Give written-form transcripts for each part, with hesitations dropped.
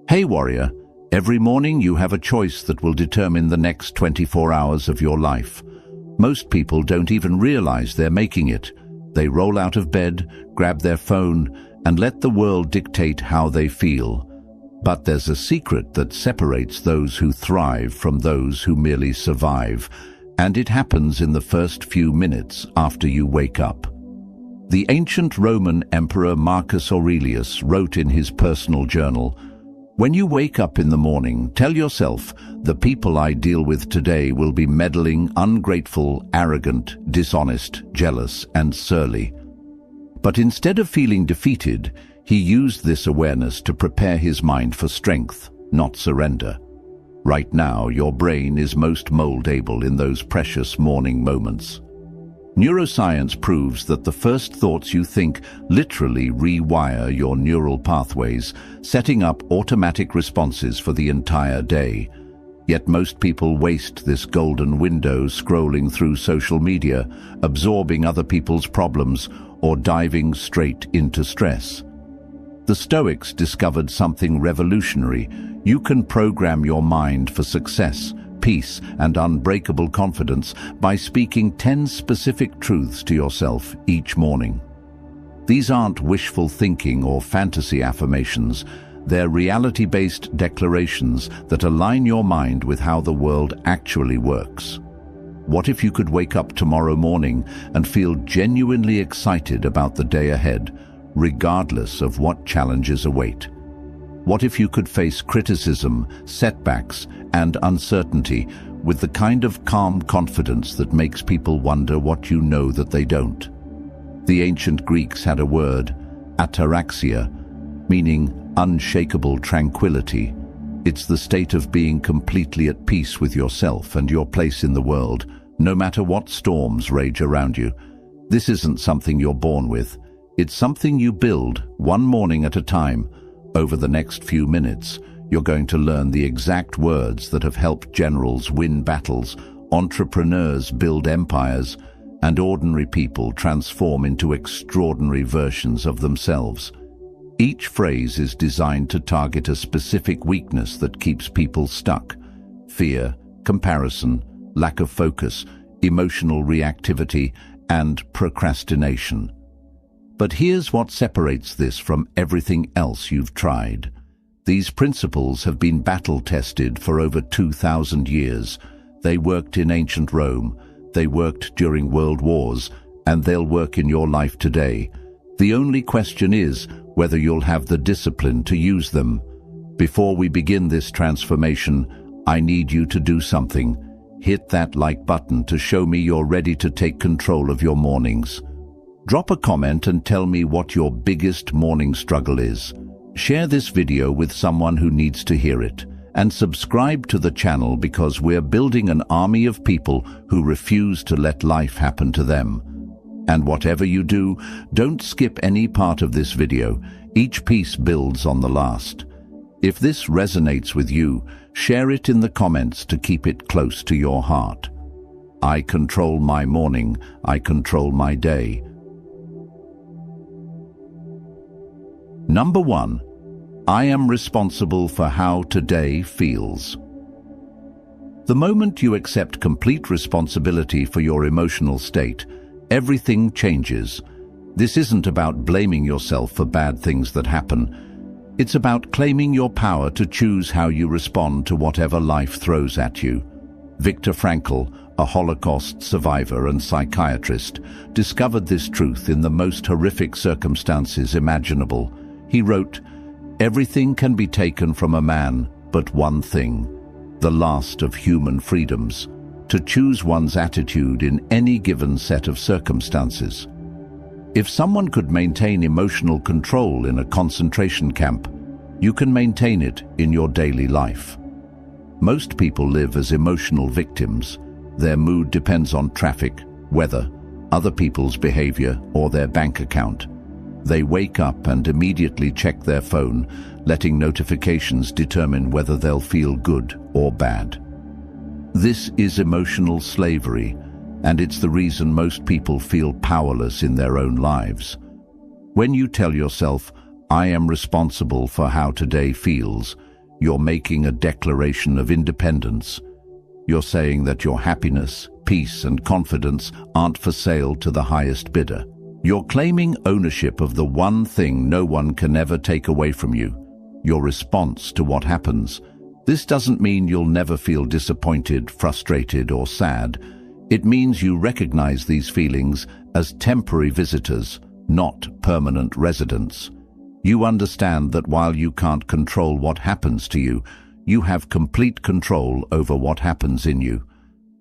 Hey warrior, every morning you have a choice that will determine the next 24 hours of your life. Most people don't even realize they're making it. They roll out of bed, grab their phone, and let the world dictate how they feel. But there's a secret that separates those who thrive from those who merely survive, and it happens in the first few minutes after you wake up. The ancient Roman Emperor Marcus Aurelius wrote in his personal journal, "When you wake up in the morning, tell yourself, the people I deal with today will be meddling, ungrateful, arrogant, dishonest, jealous, and surly." But instead of feeling defeated, he used this awareness to prepare his mind for strength, not surrender. Right now, your brain is most mold-able in those precious morning moments. Neuroscience proves that the first thoughts you think literally rewire your neural pathways, setting up automatic responses for the entire day. Yet most people waste this golden window scrolling through social media, absorbing other people's problems, or diving straight into stress. The Stoics discovered something revolutionary. You can program your mind for success, peace, and unbreakable confidence by speaking 10 specific truths to yourself each morning. These aren't wishful thinking or fantasy affirmations. They're reality-based declarations that align your mind with how the world actually works. What if you could wake up tomorrow morning and feel genuinely excited about the day ahead, regardless of what challenges await? What if you could face criticism, setbacks, and uncertainty with the kind of calm confidence that makes people wonder what you know that they don't? The ancient Greeks had a word, ataraxia, meaning unshakable tranquility. It's the state of being completely at peace with yourself and your place in the world, no matter what storms rage around you. This isn't something you're born with. It's something you build one morning at a time. Over the next few minutes, you're going to learn the exact words that have helped generals win battles, entrepreneurs build empires, and ordinary people transform into extraordinary versions of themselves. Each phrase is designed to target a specific weakness that keeps people stuck: fear, comparison, lack of focus, emotional reactivity, and procrastination. But here's what separates this from everything else you've tried. These principles have been battle-tested for over 2,000 years. They worked in ancient Rome, they worked during world wars, and they'll work in your life today. The only question is whether you'll have the discipline to use them. Before we begin this transformation, I need you to do something. Hit that like button to show me you're ready to take control of your mornings. Drop a comment and tell me what your biggest morning struggle is. Share this video with someone who needs to hear it. And subscribe to the channel because we're building an army of people who refuse to let life happen to them. And whatever you do, don't skip any part of this video. Each piece builds on the last. If this resonates with you, share it in the comments to keep it close to your heart. I control my morning. I control my day. Number 1. I am responsible for how today feels. The moment you accept complete responsibility for your emotional state, everything changes. This isn't about blaming yourself for bad things that happen. It's about claiming your power to choose how you respond to whatever life throws at you. Viktor Frankl, a Holocaust survivor and psychiatrist, discovered this truth in the most horrific circumstances imaginable. He wrote, "Everything can be taken from a man, but one thing, the last of human freedoms, to choose one's attitude in any given set of circumstances." If someone could maintain emotional control in a concentration camp, you can maintain it in your daily life. Most people live as emotional victims. Their mood depends on traffic, weather, other people's behavior, or their bank account. They wake up and immediately check their phone, letting notifications determine whether they'll feel good or bad. This is emotional slavery, and it's the reason most people feel powerless in their own lives. When you tell yourself, "I am responsible for how today feels," you're making a declaration of independence. You're saying that your happiness, peace, and confidence aren't for sale to the highest bidder. You're claiming ownership of the one thing no one can ever take away from you, your response to what happens. This doesn't mean you'll never feel disappointed, frustrated, or sad. It means you recognize these feelings as temporary visitors, not permanent residents. You understand that while you can't control what happens to you, you have complete control over what happens in you.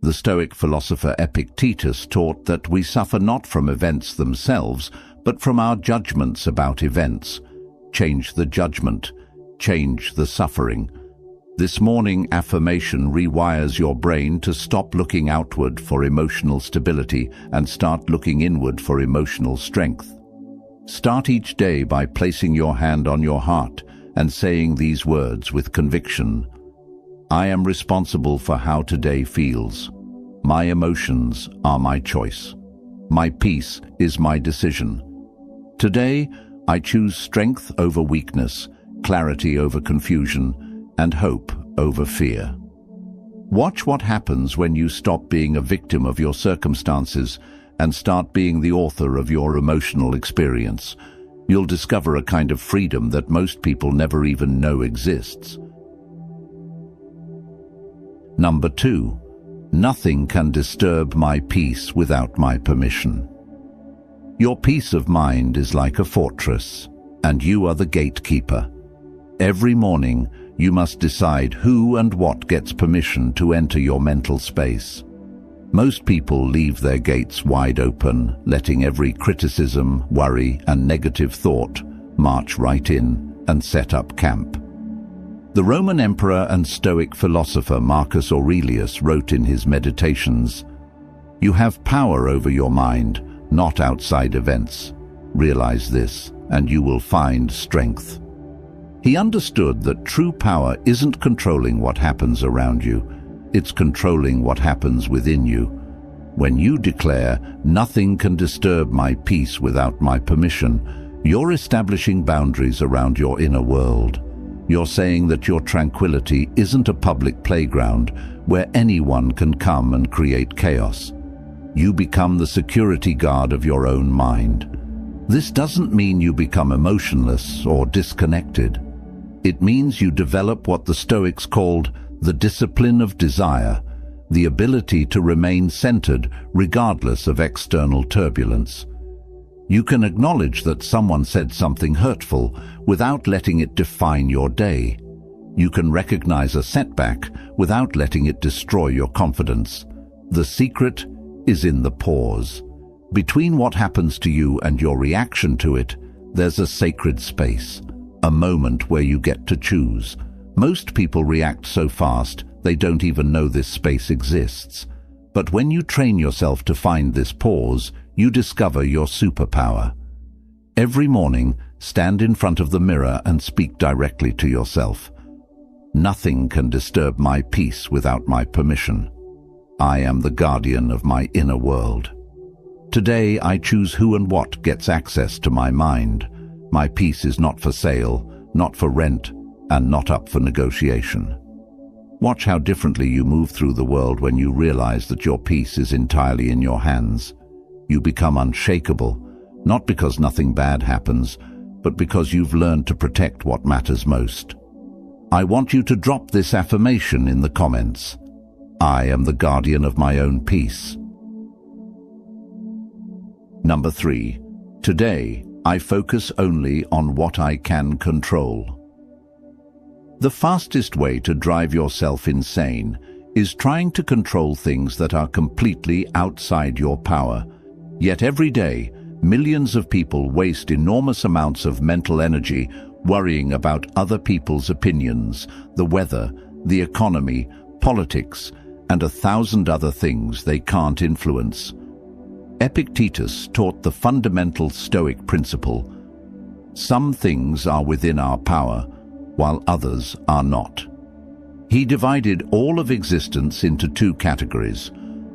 The Stoic philosopher Epictetus taught that we suffer not from events themselves, but from our judgments about events. Change the judgment, change the suffering. This morning affirmation rewires your brain to stop looking outward for emotional stability and start looking inward for emotional strength. Start each day by placing your hand on your heart and saying these words with conviction. I am responsible for how today feels. My emotions are my choice. My peace is my decision. Today, I choose strength over weakness, clarity over confusion, and hope over fear. Watch what happens when you stop being a victim of your circumstances and start being the author of your emotional experience. You'll discover a kind of freedom that most people never even know exists. Number 2. Nothing can disturb my peace without my permission. Your peace of mind is like a fortress, and you are the gatekeeper. Every morning, you must decide who and what gets permission to enter your mental space. Most people leave their gates wide open, letting every criticism, worry, and negative thought march right in and set up camp. The Roman emperor and Stoic philosopher Marcus Aurelius wrote in his Meditations, "You have power over your mind, not outside events. Realize this, and you will find strength." He understood that true power isn't controlling what happens around you, it's controlling what happens within you. When you declare, "Nothing can disturb my peace without my permission," you're establishing boundaries around your inner world. You're saying that your tranquility isn't a public playground where anyone can come and create chaos. You become the security guard of your own mind. This doesn't mean you become emotionless or disconnected. It means you develop what the Stoics called the discipline of desire, the ability to remain centered regardless of external turbulence. You can acknowledge that someone said something hurtful without letting it define your day. You can recognize a setback without letting it destroy your confidence. The secret is in the pause. Between what happens to you and your reaction to it, there's a sacred space, a moment where you get to choose. Most people react so fast they don't even know this space exists. But when you train yourself to find this pause, you discover your superpower. Every morning, stand in front of the mirror and speak directly to yourself. Nothing can disturb my peace without my permission. I am the guardian of my inner world. Today, I choose who and what gets access to my mind. My peace is not for sale, not for rent, and not up for negotiation. Watch how differently you move through the world when you realize that your peace is entirely in your hands. You become unshakable, not because nothing bad happens, but because you've learned to protect what matters most. I want you to drop this affirmation in the comments. I am the guardian of my own peace. Number 3. Today, I focus only on what I can control. The fastest way to drive yourself insane is trying to control things that are completely outside your power. Yet every day, millions of people waste enormous amounts of mental energy worrying about other people's opinions, the weather, the economy, politics, and 1,000 other things they can't influence. Epictetus taught the fundamental Stoic principle: some things are within our power, while others are not. He divided all of existence into 2 categories: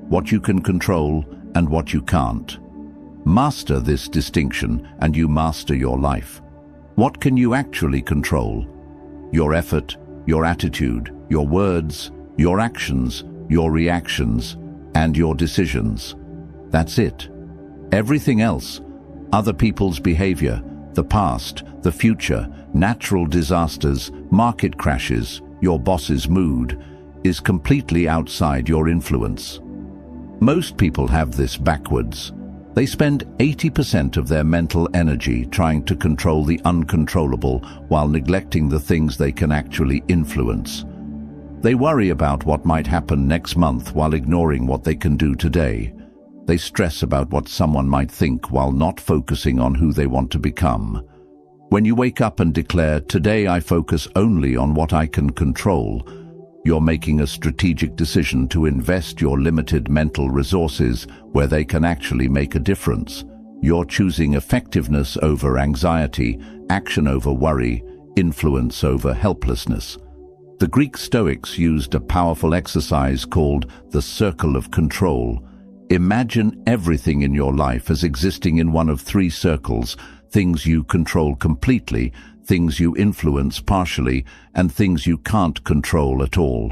what you can control and what you can't. Master this distinction and you master your life. What can you actually control? Your effort, your attitude, your words, your actions, your reactions, and your decisions. That's it. Everything else, other people's behavior, the past, the future, natural disasters, market crashes, your boss's mood, is completely outside your influence. Most people have this backwards. They spend 80% of their mental energy trying to control the uncontrollable while neglecting the things they can actually influence. They worry about what might happen next month while ignoring what they can do today. They stress about what someone might think while not focusing on who they want to become. When you wake up and declare, "Today I focus only on what I can control," you're making a strategic decision to invest your limited mental resources where they can actually make a difference. You're choosing effectiveness over anxiety, action over worry, influence over helplessness. The Greek Stoics used a powerful exercise called the circle of control. Imagine everything in your life as existing in one of three circles: things you control completely, things you influence partially, and things you can't control at all.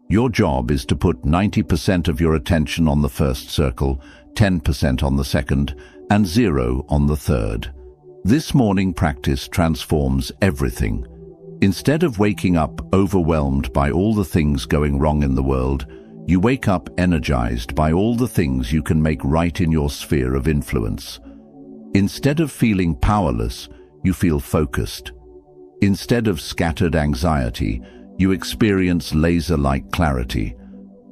Your job is to put 90% of your attention on the first circle, 10% on the second, and 0 on the third. This morning practice transforms everything. Instead of waking up overwhelmed by all the things going wrong in the world, you wake up energized by all the things you can make right in your sphere of influence. Instead of feeling powerless, you feel focused. Instead of scattered anxiety, you experience laser-like clarity.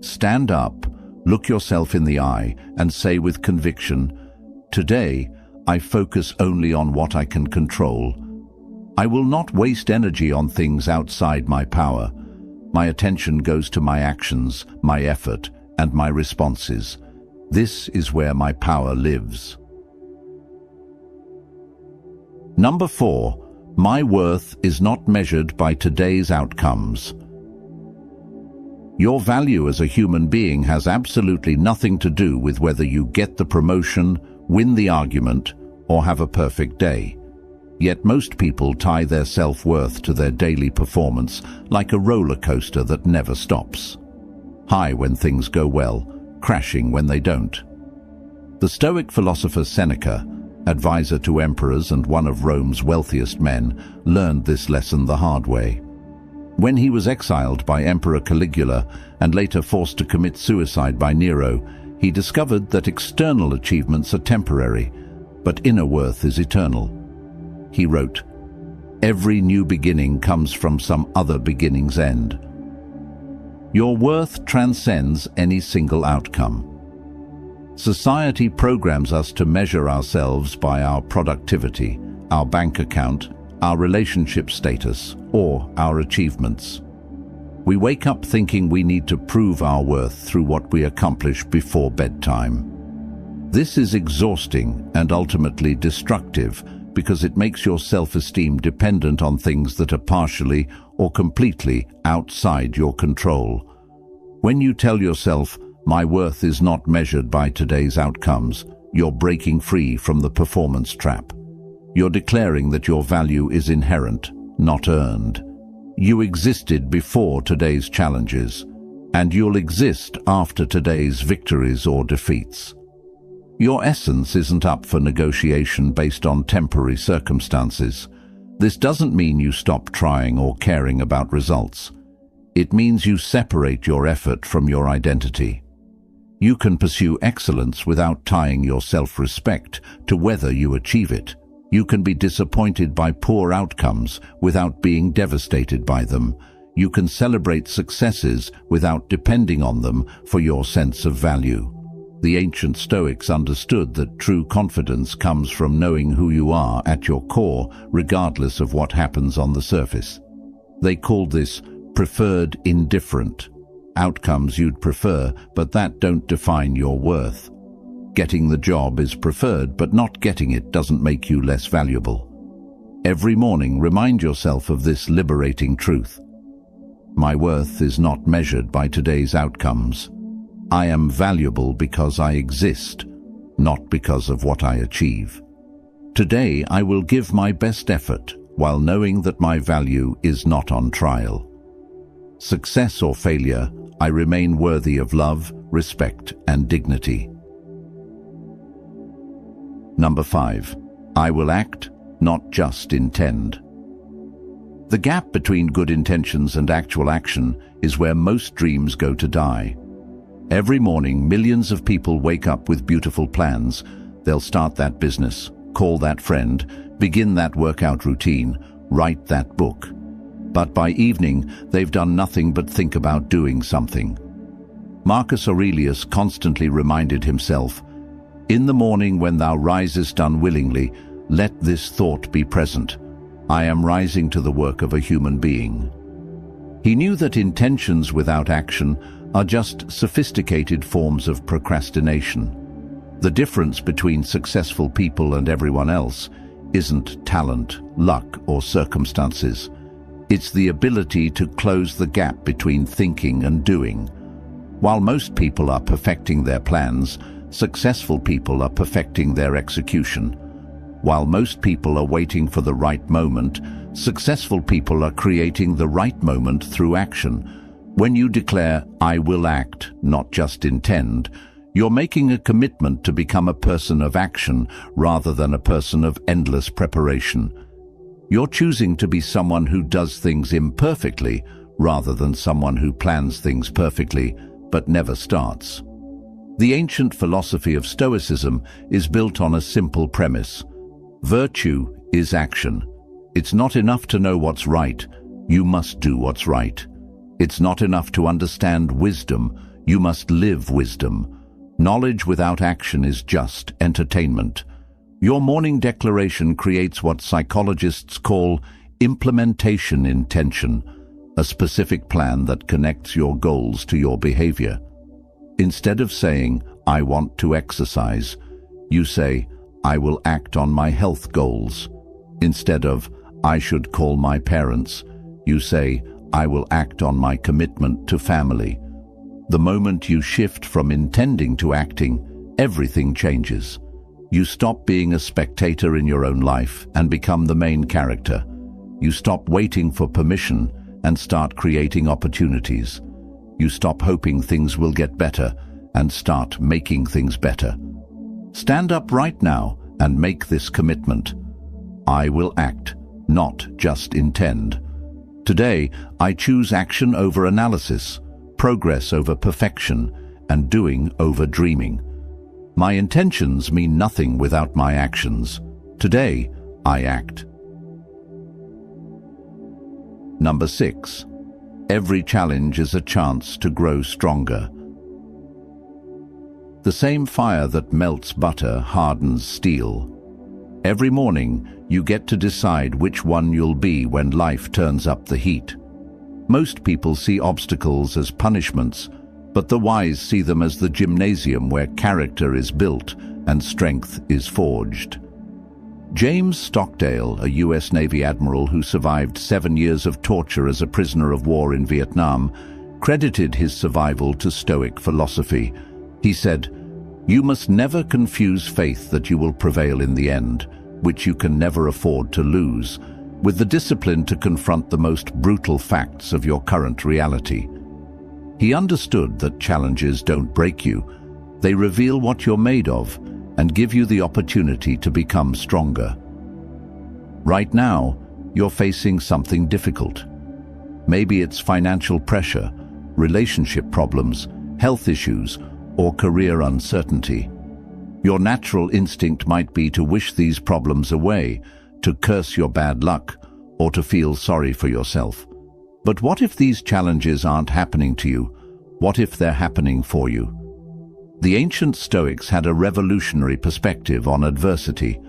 Stand up, look yourself in the eye, and say with conviction, "Today, I focus only on what I can control. I will not waste energy on things outside my power. My attention goes to my actions, my effort, and my responses. This is where my power lives." Number 4, my worth is not measured by today's outcomes. Your value as a human being has absolutely nothing to do with whether you get the promotion, win the argument, or have a perfect day. Yet most people tie their self-worth to their daily performance like a roller coaster that never stops. High when things go well, crashing when they don't. The Stoic philosopher Seneca, advisor to emperors and one of Rome's wealthiest men, learned this lesson the hard way. When he was exiled by Emperor Caligula and later forced to commit suicide by Nero, he discovered that external achievements are temporary, but inner worth is eternal. He wrote, "Every new beginning comes from some other beginning's end." Your worth transcends any single outcome. Society programs us to measure ourselves by our productivity, our bank account, our relationship status, or our achievements. We wake up thinking we need to prove our worth through what we accomplish before bedtime. This is exhausting and ultimately destructive because it makes your self-esteem dependent on things that are partially or completely outside your control. When you tell yourself, "My worth is not measured by today's outcomes," you're breaking free from the performance trap. You're declaring that your value is inherent, not earned. You existed before today's challenges, and you'll exist after today's victories or defeats. Your essence isn't up for negotiation based on temporary circumstances. This doesn't mean you stop trying or caring about results. It means you separate your effort from your identity. You can pursue excellence without tying your self-respect to whether you achieve it. You can be disappointed by poor outcomes without being devastated by them. You can celebrate successes without depending on them for your sense of value. The ancient Stoics understood that true confidence comes from knowing who you are at your core, regardless of what happens on the surface. They called this preferred indifferent. Outcomes you'd prefer, but that don't define your worth. Getting the job is preferred, but not getting it doesn't make you less valuable. Every morning, remind yourself of this liberating truth. My worth is not measured by today's outcomes. I am valuable because I exist, not because of what I achieve. Today, I will give my best effort while knowing that my value is not on trial. Success or failure, I remain worthy of love, respect, and dignity. Number 5. I will act, not just intend. The gap between good intentions and actual action is where most dreams go to die. Every morning, millions of people wake up with beautiful plans. They'll start that business, call that friend, begin that workout routine, write that book. But by evening, they've done nothing but think about doing something. Marcus Aurelius constantly reminded himself, "In the morning when thou risest unwillingly, let this thought be present. I am rising to the work of a human being." He knew that intentions without action are just sophisticated forms of procrastination. The difference between successful people and everyone else isn't talent, luck, or circumstances. It's the ability to close the gap between thinking and doing. While most people are perfecting their plans, successful people are perfecting their execution. While most people are waiting for the right moment, successful people are creating the right moment through action. When you declare, "I will act, not just intend," you're making a commitment to become a person of action rather than a person of endless preparation. You're choosing to be someone who does things imperfectly rather than someone who plans things perfectly but never starts. The ancient philosophy of Stoicism is built on a simple premise. Virtue is action. It's not enough to know what's right. You must do what's right. It's not enough to understand wisdom. You must live wisdom. Knowledge without action is just entertainment. Your morning declaration creates what psychologists call implementation intention, a specific plan that connects your goals to your behavior. Instead of saying, "I want to exercise," you say, "I will act on my health goals." Instead of, "I should call my parents," you say, "I will act on my commitment to family." The moment you shift from intending to acting, everything changes. You stop being a spectator in your own life and become the main character. You stop waiting for permission and start creating opportunities. You stop hoping things will get better and start making things better. Stand up right now and make this commitment. I will act, not just intend. Today, I choose action over analysis, progress over perfection, and doing over dreaming. My intentions mean nothing without my actions. Today, I act. Number 6. Every challenge is a chance to grow stronger. The same fire that melts butter hardens steel. Every morning, you get to decide which one you'll be when life turns up the heat. Most people see obstacles as punishments, but the wise see them as the gymnasium where character is built and strength is forged. James Stockdale, a U.S. Navy admiral who survived 7 years of torture as a prisoner of war in Vietnam, credited his survival to Stoic philosophy. He said, "You must never confuse faith that you will prevail in the end, which you can never afford to lose, with the discipline to confront the most brutal facts of your current reality." He understood that challenges don't break you. They reveal what you're made of and give you the opportunity to become stronger. Right now, you're facing something difficult. Maybe it's financial pressure, relationship problems, health issues, or career uncertainty. Your natural instinct might be to wish these problems away, to curse your bad luck, or to feel sorry for yourself. But what if these challenges aren't happening to you? What if they're happening for you? The ancient Stoics had a revolutionary perspective on adversity.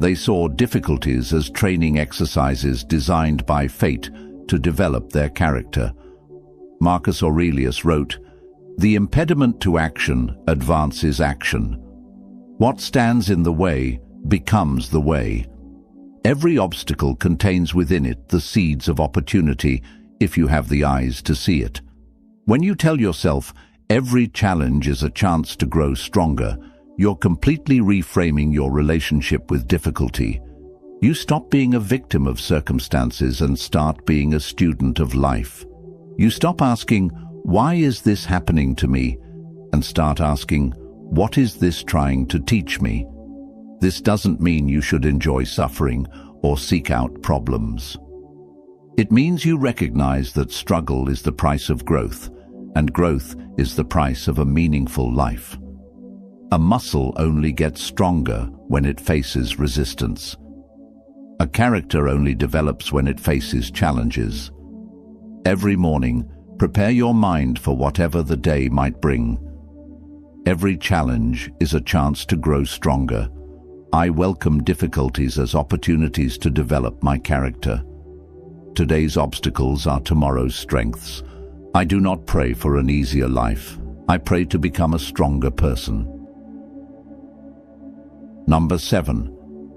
They saw difficulties as training exercises designed by fate to develop their character. Marcus Aurelius wrote, "The impediment to action advances action. What stands in the way becomes the way." Every obstacle contains within it the seeds of opportunity if you have the eyes to see it. When you tell yourself, every challenge is a chance to grow stronger, you're completely reframing your relationship with difficulty. You stop being a victim of circumstances and start being a student of life. You stop asking, "Why is this happening to me?" and start asking, "What is this trying to teach me?" This doesn't mean you should enjoy suffering or seek out problems. It means you recognize that struggle is the price of growth, and growth is the price of a meaningful life. A muscle only gets stronger when it faces resistance. A character only develops when it faces challenges. Every morning, prepare your mind for whatever the day might bring. Every challenge is a chance to grow stronger. I welcome difficulties as opportunities to develop my character. Today's obstacles are tomorrow's strengths. I do not pray for an easier life. I pray to become a stronger person. Number 7.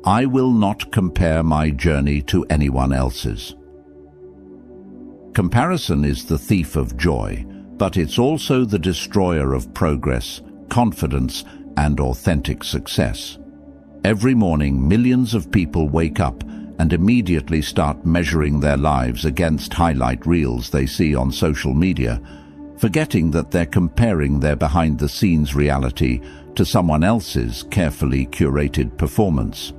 I will not compare my journey to anyone else's. Comparison is the thief of joy, but it's also the destroyer of progress, confidence, and authentic success. Every morning, millions of people wake up and immediately start measuring their lives against highlight reels they see on social media, forgetting that they're comparing their behind-the-scenes reality to someone else's carefully curated performance.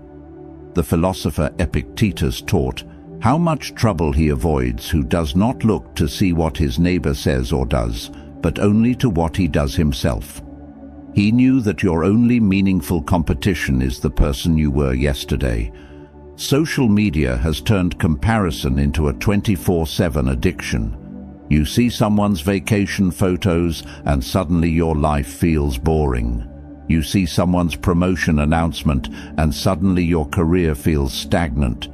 The philosopher Epictetus taught how much trouble he avoids who does not look to see what his neighbor says or does, but only to what he does himself. He knew that your only meaningful competition is the person you were yesterday. Social media has turned comparison into a 24/7 addiction. You see someone's vacation photos and suddenly your life feels boring. You see someone's promotion announcement and suddenly your career feels stagnant.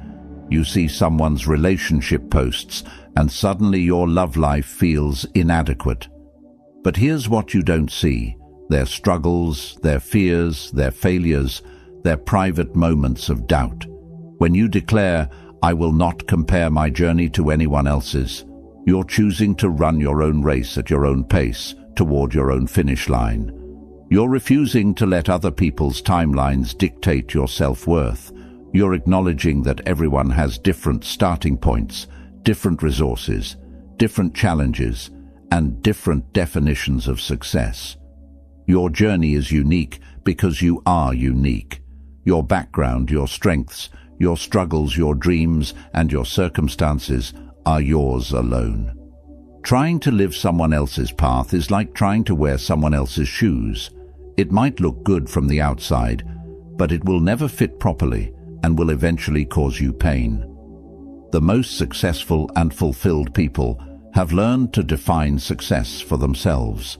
You see someone's relationship posts and suddenly your love life feels inadequate. But here's what you don't see: their struggles, their fears, their failures, their private moments of doubt. When you declare, "I will not compare my journey to anyone else's," you're choosing to run your own race at your own pace toward your own finish line. You're refusing to let other people's timelines dictate your self-worth. You're acknowledging that everyone has different starting points, different resources, different challenges, and different definitions of success. Your journey is unique because you are unique. Your background, your strengths, your struggles, your dreams, and your circumstances are yours alone. Trying to live someone else's path is like trying to wear someone else's shoes. It might look good from the outside, but it will never fit properly and will eventually cause you pain. The most successful and fulfilled people have learned to define success for themselves.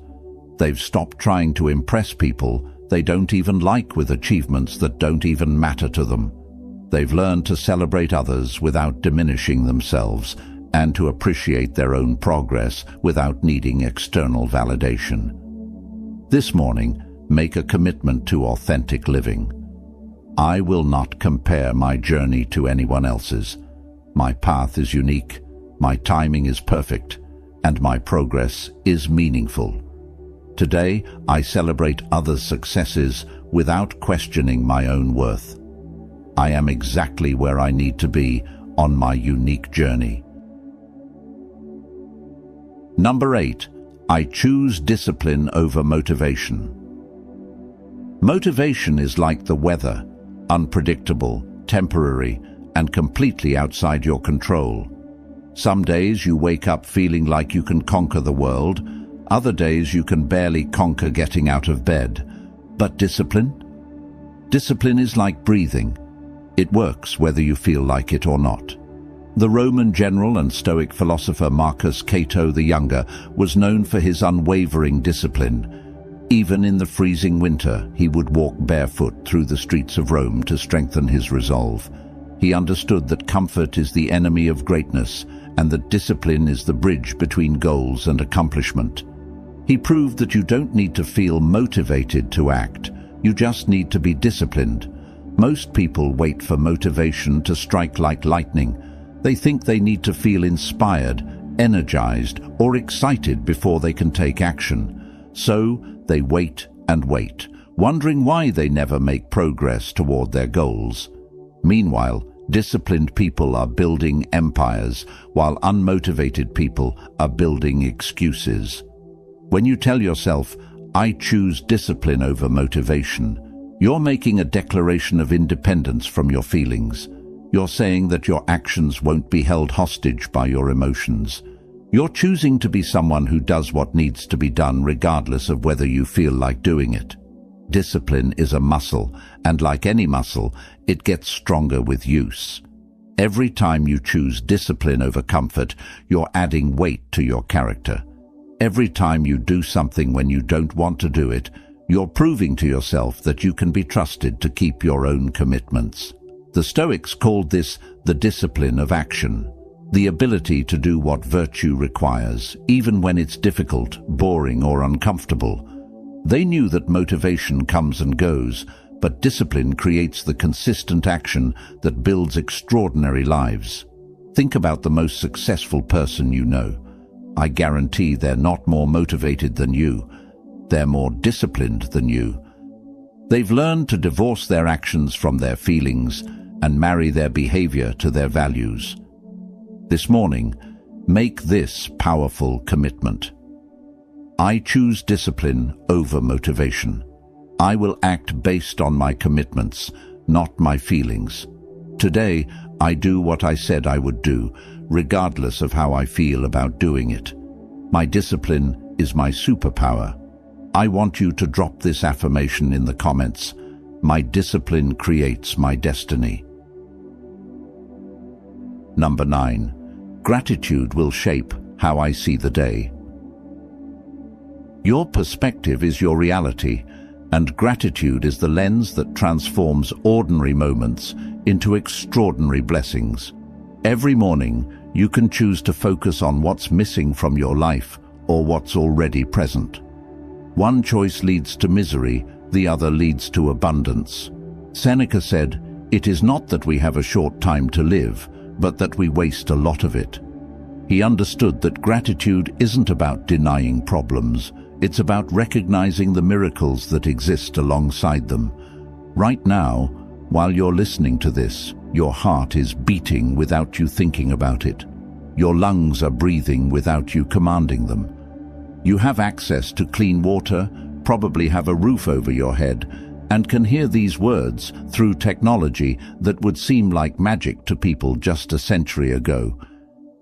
They've stopped trying to impress people they don't even like with achievements that don't even matter to them. They've learned to celebrate others without diminishing themselves and to appreciate their own progress without needing external validation. This morning, make a commitment to authentic living. I will not compare my journey to anyone else's. My path is unique, my timing is perfect, and my progress is meaningful. Today, I celebrate others' successes without questioning my own worth. I am exactly where I need to be on my unique journey. Number 8. I choose discipline over motivation. Motivation is like the weather, unpredictable, temporary, and completely outside your control. Some days you wake up feeling like you can conquer the world, other days you can barely conquer getting out of bed. But discipline? Discipline is like breathing. It works whether you feel like it or not. The Roman general and Stoic philosopher Marcus Cato the Younger was known for his unwavering discipline. Even in the freezing winter, he would walk barefoot through the streets of Rome to strengthen his resolve. He understood that comfort is the enemy of greatness and that discipline is the bridge between goals and accomplishment. He proved that you don't need to feel motivated to act, you just need to be disciplined. Most people wait for motivation to strike like lightning. They think they need to feel inspired, energized, or excited before they can take action. So they wait and wait, wondering why they never make progress toward their goals. Meanwhile, Disciplined people are building empires, while unmotivated people are building excuses. When you tell yourself, "I choose discipline over motivation," you're making a declaration of independence from your feelings. You're saying that your actions won't be held hostage by your emotions. You're choosing to be someone who does what needs to be done regardless of whether you feel like doing it. Discipline is a muscle, and like any muscle, it gets stronger with use. Every time you choose discipline over comfort, you're adding weight to your character. Every time you do something when you don't want to do it, you're proving to yourself that you can be trusted to keep your own commitments. The Stoics called this the discipline of action, the ability to do what virtue requires, even when it's difficult, boring, or uncomfortable. They knew that motivation comes and goes, but discipline creates the consistent action that builds extraordinary lives. Think about the most successful person you know. I guarantee they're not more motivated than you. They're more disciplined than you. They've learned to divorce their actions from their feelings and marry their behavior to their values. This morning, make this powerful commitment. I choose discipline over motivation. I will act based on my commitments, not my feelings. Today, I do what I said I would do, regardless of how I feel about doing it. My discipline is my superpower. I want you to drop this affirmation in the comments. My discipline creates my destiny. Number 9. Gratitude will shape how I see the day. Your perspective is your reality, and gratitude is the lens that transforms ordinary moments into extraordinary blessings. Every morning, you can choose to focus on what's missing from your life or what's already present. One choice leads to misery, the other leads to abundance. Seneca said, "It is not that we have a short time to live, but that we waste a lot of it." He understood that gratitude isn't about denying problems. It's about recognizing the miracles that exist alongside them. Right now, while you're listening to this, your heart is beating without you thinking about it. Your lungs are breathing without you commanding them. You have access to clean water, probably have a roof over your head, and can hear these words through technology that would seem like magic to people just a century ago.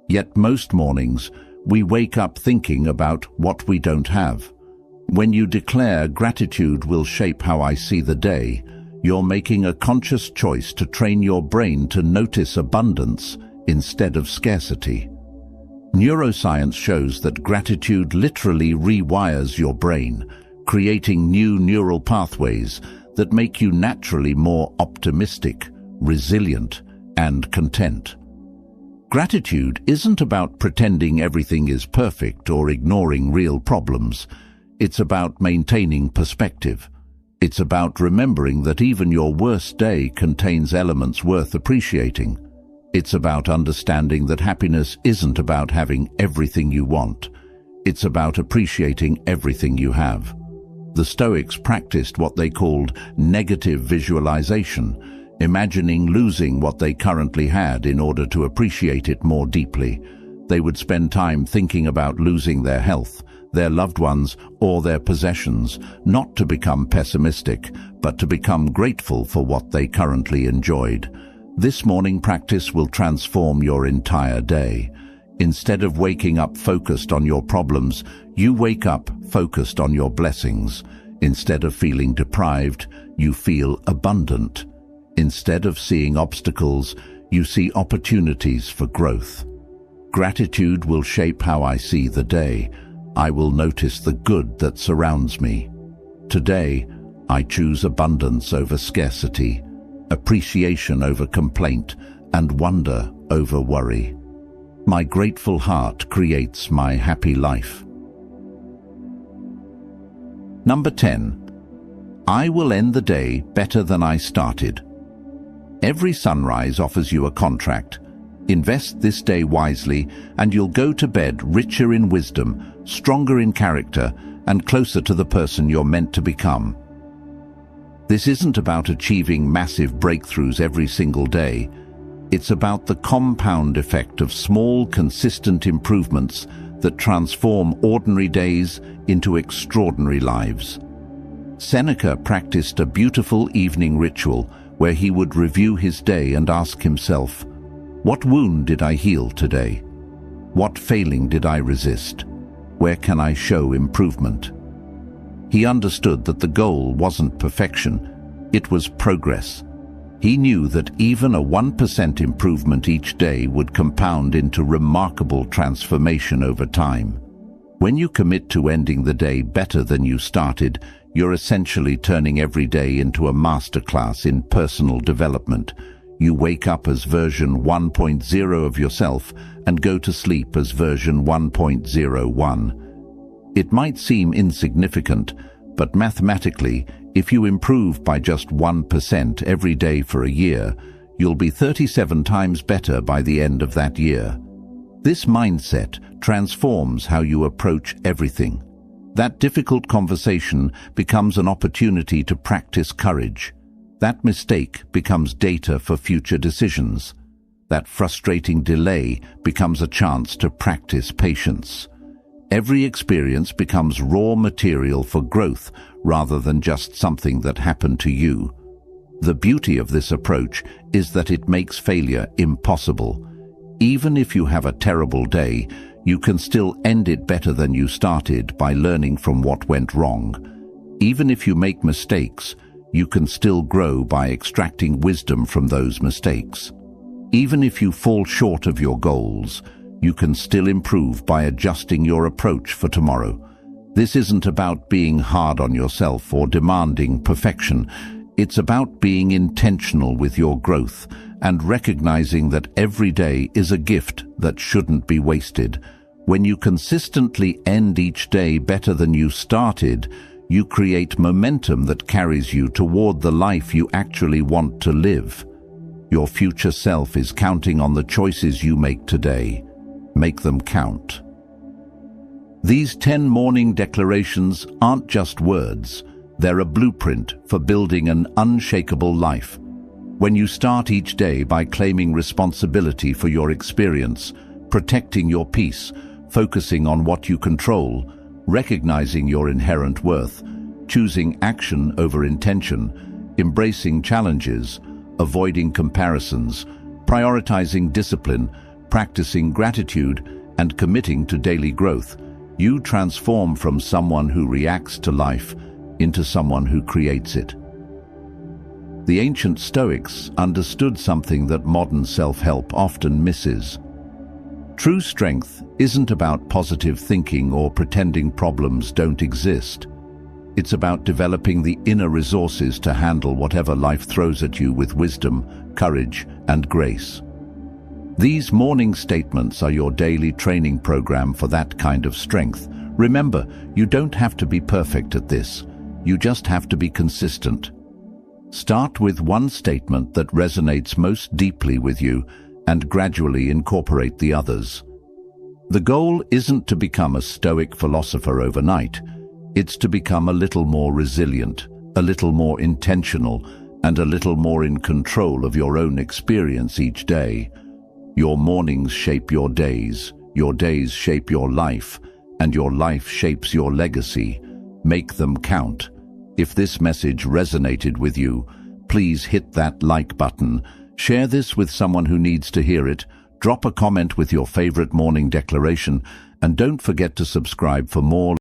Yet most mornings, we wake up thinking about what we don't have. When you declare gratitude will shape how I see the day, you're making a conscious choice to train your brain to notice abundance instead of scarcity. Neuroscience shows that gratitude literally rewires your brain, creating new neural pathways that make you naturally more optimistic, resilient, and content. Gratitude isn't about pretending everything is perfect or ignoring real problems. It's about maintaining perspective. It's about remembering that even your worst day contains elements worth appreciating. It's about understanding that happiness isn't about having everything you want. It's about appreciating everything you have. The Stoics practiced what they called negative visualization, imagining losing what they currently had in order to appreciate it more deeply. They would spend time thinking about losing their health, their loved ones, or their possessions, not to become pessimistic, but to become grateful for what they currently enjoyed. This morning practice will transform your entire day. Instead of waking up focused on your problems, you wake up focused on your blessings. Instead of feeling deprived, you feel abundant. Instead of seeing obstacles, you see opportunities for growth. Gratitude will shape how I see the day. I will notice the good that surrounds me. Today, I choose abundance over scarcity, appreciation over complaint, and wonder over worry. My grateful heart creates my happy life. Number 10. I will end the day better than I started. Every sunrise offers you a contract. Invest this day wisely, and you'll go to bed richer in wisdom, stronger in character, and closer to the person you're meant to become. This isn't about achieving massive breakthroughs every single day. It's about the compound effect of small, consistent improvements that transform ordinary days into extraordinary lives. Seneca practiced a beautiful evening ritual where he would review his day and ask himself, "What wound did I heal today? What failing did I resist? Where can I show improvement?" He understood that the goal wasn't perfection, it was progress. He knew that even a 1% improvement each day would compound into remarkable transformation over time. When you commit to ending the day better than you started, you're essentially turning every day into a masterclass in personal development. You wake up as version 1.0 of yourself and go to sleep as version 1.01. It might seem insignificant, but mathematically, if you improve by just 1% every day for a year, you'll be 37 times better by the end of that year. This mindset transforms how you approach everything. That difficult conversation becomes an opportunity to practice courage. That mistake becomes data for future decisions. That frustrating delay becomes a chance to practice patience. Every experience becomes raw material for growth rather than just something that happened to you. The beauty of this approach is that it makes failure impossible. Even if you have a terrible day, you can still end it better than you started by learning from what went wrong. Even if you make mistakes, you can still grow by extracting wisdom from those mistakes. Even if you fall short of your goals, you can still improve by adjusting your approach for tomorrow. This isn't about being hard on yourself or demanding perfection. It's about being intentional with your growth and recognizing that every day is a gift that shouldn't be wasted. When you consistently end each day better than you started, you create momentum that carries you toward the life you actually want to live. Your future self is counting on the choices you make today. Make them count. These 10 morning declarations aren't just words. They're a blueprint for building an unshakable life. When you start each day by claiming responsibility for your experience, protecting your peace, focusing on what you control, recognizing your inherent worth, choosing action over intention, embracing challenges, avoiding comparisons, prioritizing discipline, practicing gratitude, and committing to daily growth, you transform from someone who reacts to life into someone who creates it. The ancient Stoics understood something that modern self-help often misses. True strength isn't about positive thinking or pretending problems don't exist. It's about developing the inner resources to handle whatever life throws at you with wisdom, courage, and grace. These morning statements are your daily training program for that kind of strength. Remember, you don't have to be perfect at this. You just have to be consistent. Start with one statement that resonates most deeply with you and gradually incorporate the others. The goal isn't to become a Stoic philosopher overnight. It's to become a little more resilient, a little more intentional, and a little more in control of your own experience each day. Your mornings shape your days shape your life, and your life shapes your legacy. Make them count. If this message resonated with you, please hit that like button. Share this with someone who needs to hear it. Drop a comment with your favorite morning declaration, and don't forget to subscribe for more